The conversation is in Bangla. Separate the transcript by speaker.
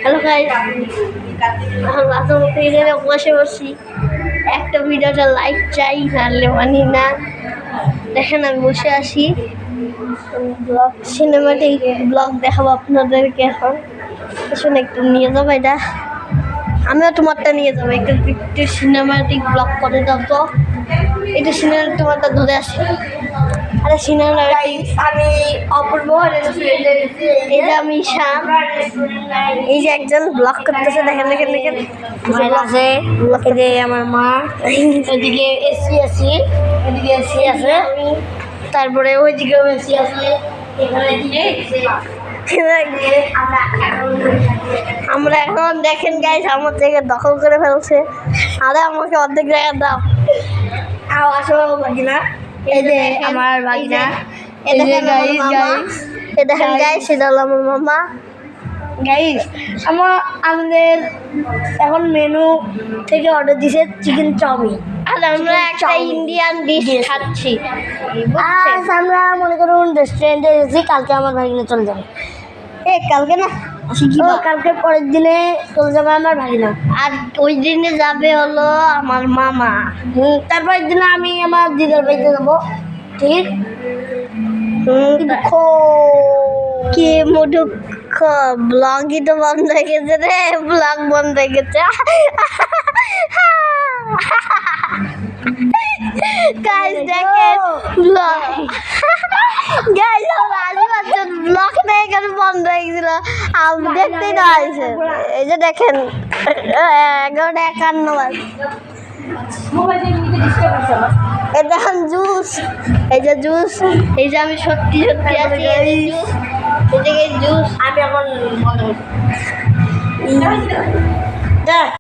Speaker 1: হ্যালো গাইস, এখন বাথরুম থেকে বসে বসি। একটা ভিডিওটা লাইক চাই, নাহলে মানি না। দেখেন আমি বসে আসি, ব্লগ সিনেমাটিক ব্লগ দেখাবো আপনাদেরকে। এখন শুনে একটু নিয়ে যাবো, এটা আমিও তোমারটা নিয়ে যাবো। একটু একটু সিনেমাটিক ব্লগ করে দাও তো। একটু সিনেমা তোমারটা ধরে আসি। আরে সিনেমা
Speaker 2: আমি অপূর্ব
Speaker 1: এই যে আমি শাম, এই যে একজন ব্লগ করতেছে। দেখেন দেখেন দেখেন
Speaker 2: আছে, এই যে আমার মা, এদিকে এসি আছে, এদিকে এসি আছে, তারপরে ওইদিকেও এসি আছে, এখানে
Speaker 1: আমরা এখন দেখেন গাইস আমার থেকে দখল করে ফেলছে। আরে আমাকে অর্ধেক জায়গা দাও।
Speaker 2: আসো ভাগিনা, এই যে আমার ভাগিনা,
Speaker 1: এই দেখেন গাইস, এটা হলো আমার মামা।
Speaker 2: গাইস আমাদের এখন মেনু থেকে অর্ডার দিছে চিকেন চাউমিন,
Speaker 1: আর আমরা একটা ইন্ডিয়ান ডিশ খাচ্ছি।
Speaker 2: আজ আমরা মনে করুন রেস্টুরেন্টে এসেছি, কালকে আমার ভাগিনা চলে যাবে।
Speaker 1: কালকে না,
Speaker 2: কালকে পরের দিনে চলে যাবে আমার ভাগিনা,
Speaker 1: আর ওই দিনে যাবে হলো আমার মামা।
Speaker 2: তারপরের দিনে আমি আমার দিদার বাড়িতে যাবো। ঠিক
Speaker 1: কি মুডুক্ষ, ব্লগই তো বন্ধ হয়ে গেছে রে, ব্লগ বন্ধ হয়ে গেছে। গাইস দেখেন ব্লগ, গাইস আমরা আজীবন ব্লগ না এখানে বন্ধ হয়ে গেছিল। আমি দেখতেই না হয়েছে। এই যে দেখেন 11:51 বাজে। এই দেখেন জুস, এই যে জুস, এই যে আমি সত্যি সত্যি আছি। এই যে জুস, এই যে জুস
Speaker 2: আমি এখন